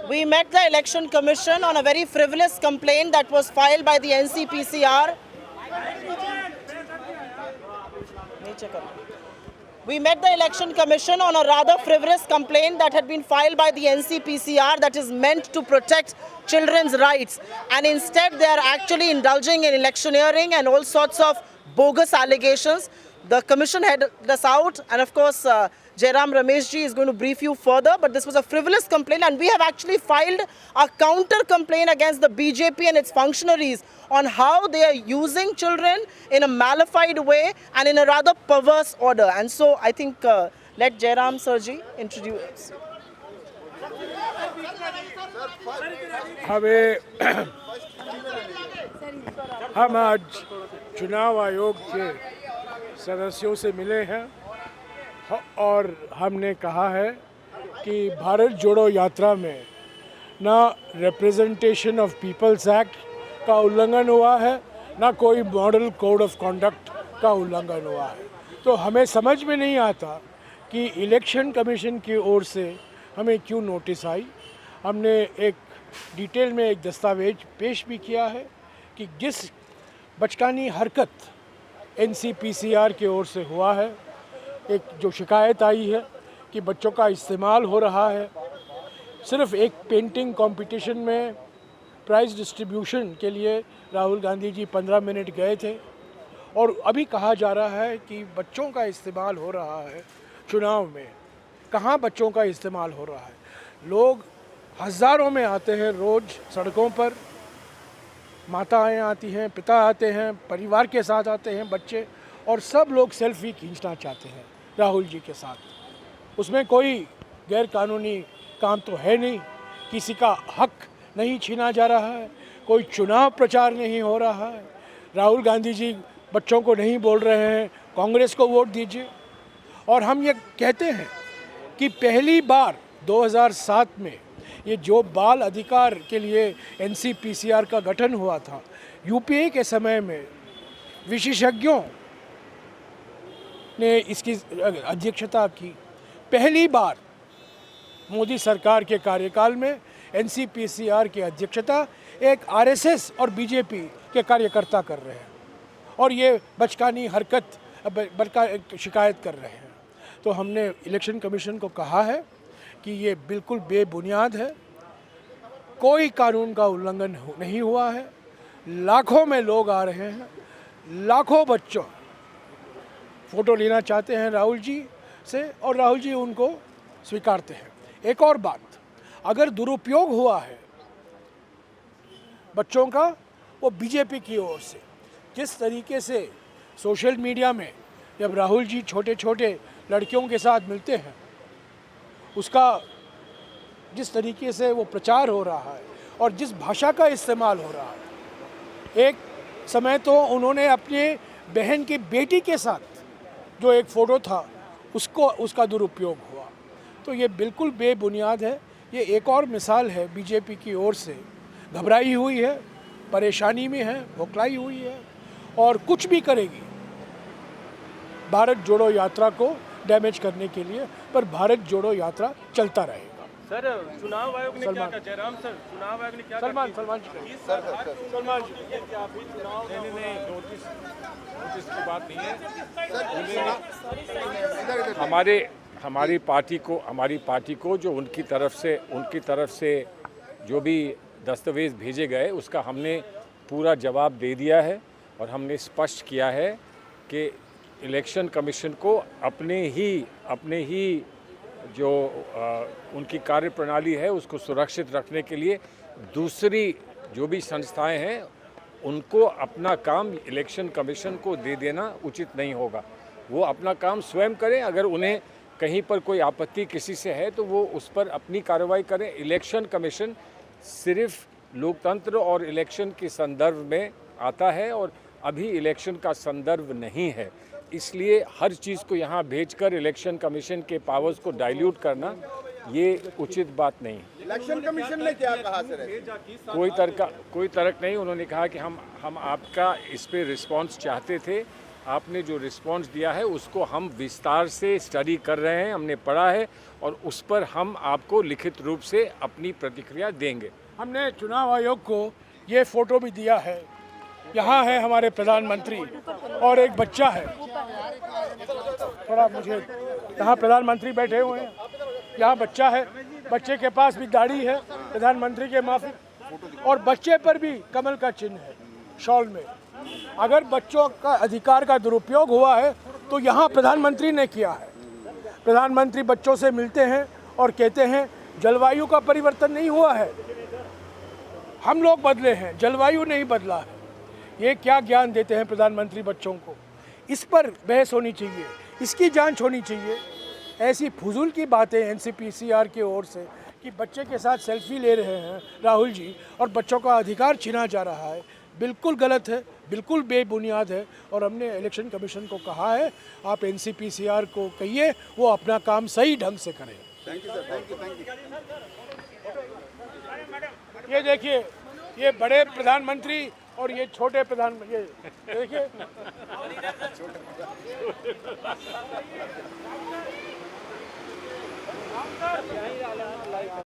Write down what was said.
We met the Election Commission on a very frivolous complaint that was filed by the NCPCR. We met the Election Commission on a rather frivolous complaint that had been filed by the NCPCR that is meant to protect children's rights. And instead, they are actually indulging in electioneering and all sorts of bogus allegations. The commission had us out, and of course, Jairam Rameshji is going to brief you further, but this was a frivolous complaint, and we have actually filed a counter complaint against the BJP and its functionaries on how they are using children in a malified way and in a rather perverse order. And so I think let Jairam Sirji introduce. हम आज चुनाव आयोग के सदस्यों से मिले हैं और हमने कहा है कि भारत जोड़ो यात्रा में ना रिप्रेजेंटेशन ऑफ पीपल्स एक्ट का उल्लंघन हुआ है, ना कोई मॉडल कोड ऑफ कंडक्ट का उल्लंघन हुआ है। तो हमें समझ में नहीं आता कि इलेक्शन कमीशन की ओर से हमें क्यों नोटिस आई। हमने एक डिटेल में एक दस्तावेज पेश भी किया है कि जिस बचकानी हरकत NCPCR की ओर से हुआ है, एक जो शिकायत आई है कि बच्चों का इस्तेमाल हो रहा है। सिर्फ एक पेंटिंग कंपटीशन में प्राइज़ डिस्ट्रीब्यूशन के लिए राहुल गांधी जी 15 मिनट गए थे और अभी कहा जा रहा है कि बच्चों का इस्तेमाल हो रहा है चुनाव में। कहाँ बच्चों का इस्तेमाल हो रहा है? लोग हज़ारों में आते हैं रोज़ सड़कों पर, माताएं आती हैं, पिता आते हैं, परिवार के साथ आते हैं बच्चे, और सब लोग सेल्फी खींचना चाहते हैं राहुल जी के साथ। उसमें कोई गैर कानूनी काम तो है नहीं, किसी का हक नहीं छीना जा रहा है, कोई चुनाव प्रचार नहीं हो रहा है। राहुल गांधी जी बच्चों को नहीं बोल रहे हैं कांग्रेस को वोट दीजिए। और हम ये कहते हैं कि पहली बार 2007 में ये जो बाल अधिकार के लिए NCPCR का गठन हुआ था, UPA के समय में विशेषज्ञों ने इसकी अध्यक्षता की। पहली बार मोदी सरकार के कार्यकाल में NCPCR की अध्यक्षता एक RSS और BJP के कार्यकर्ता कर रहे हैं और ये बचकानी हरकत शिकायत कर रहे हैं। तो हमने इलेक्शन कमीशन को कहा है कि ये बिल्कुल बेबुनियाद है, कोई कानून का उल्लंघन नहीं हुआ है। लाखों में लोग आ रहे हैं, लाखों बच्चों फ़ोटो लेना चाहते हैं राहुल जी से और राहुल जी उनको स्वीकारते हैं। एक और बात, अगर दुरुपयोग हुआ है बच्चों का, वो बीजेपी की ओर से। जिस तरीके से सोशल मीडिया में जब राहुल जी छोटे छोटे लड़कियों के साथ मिलते हैं, उसका जिस तरीके से वो प्रचार हो रहा है और जिस भाषा का इस्तेमाल हो रहा है। एक समय तो उन्होंने अपने बहन की बेटी के साथ जो एक फ़ोटो था उसका दुरुपयोग हुआ। तो ये बिल्कुल बेबुनियाद है। ये एक और मिसाल है बीजेपी की ओर से घबराई हुई है, परेशानी में है, भोखलाई हुई है और कुछ भी करेगी भारत जोड़ो यात्रा को डैमेज करने के लिए। पर भारत जोड़ो यात्रा चलता रहेगा। सर, चुनाव आयोग ने क्या कहा? जयराम सर, चुनाव आयोग ने क्या कहा? सलमान जी नहीं, नोटिस की बात नहीं है। हमारी पार्टी को जो उनकी तरफ से जो भी दस्तावेज भेजे गए उसका हमने पूरा जवाब दे दिया है और हमने स्पष्ट किया है कि इलेक्शन कमीशन को अपने ही जो उनकी कार्यप्रणाली है उसको सुरक्षित रखने के लिए दूसरी जो भी संस्थाएं हैं उनको अपना काम इलेक्शन कमीशन को दे देना उचित नहीं होगा। वो अपना काम स्वयं करें। अगर उन्हें कहीं पर कोई आपत्ति किसी से है तो वो उस पर अपनी कार्रवाई करें। इलेक्शन कमीशन सिर्फ लोकतंत्र और इलेक्शन के संदर्भ में आता है और अभी इलेक्शन का संदर्भ नहीं है, इसलिए हर चीज़ को यहाँ भेजकर इलेक्शन कमीशन के पावर्स को डाइल्यूट करना ये उचित बात नहीं है। इलेक्शन कमीशन ने क्या कहा सर? कोई तर्क नहीं। उन्होंने कहा कि हम आपका इस पे रिस्पांस चाहते थे आपने जो रिस्पांस दिया है उसको हम विस्तार से स्टडी कर रहे हैं, हमने पढ़ा है और उस पर हम आपको लिखित रूप से अपनी प्रतिक्रिया देंगे। हमने चुनाव आयोग को ये फोटो भी दिया है। यहाँ है हमारे प्रधानमंत्री और एक बच्चा है। थोड़ा मुझे, यहाँ प्रधानमंत्री बैठे हुए हैं, यहाँ बच्चा है, बच्चे के पास भी दाढ़ी है, प्रधानमंत्री के माफी, और बच्चे पर भी कमल का चिन्ह है शॉल में। अगर बच्चों का अधिकार का दुरुपयोग हुआ है तो यहाँ प्रधानमंत्री ने किया है। प्रधानमंत्री बच्चों से मिलते हैं और कहते हैं जलवायु का परिवर्तन नहीं हुआ है, हम लोग बदले हैं, जलवायु नहीं बदला है। ये क्या ज्ञान देते हैं प्रधानमंत्री बच्चों को? इस पर बहस होनी चाहिए, इसकी जांच होनी चाहिए। ऐसी फजूल की बातें एनसीपीसीआर की ओर से कि बच्चे के साथ सेल्फी ले रहे हैं राहुल जी और बच्चों का अधिकार छीना जा रहा है, बिल्कुल गलत है, बिल्कुल बेबुनियाद है। और हमने इलेक्शन कमीशन को कहा है, आप एनसीपीसीआर को कहिए वो अपना काम सही ढंग से करें। Thank you sir, thank you. ये देखिए, ये बड़े प्रधानमंत्री और ये छोटे प्रधानमंत्री, ये देखिए।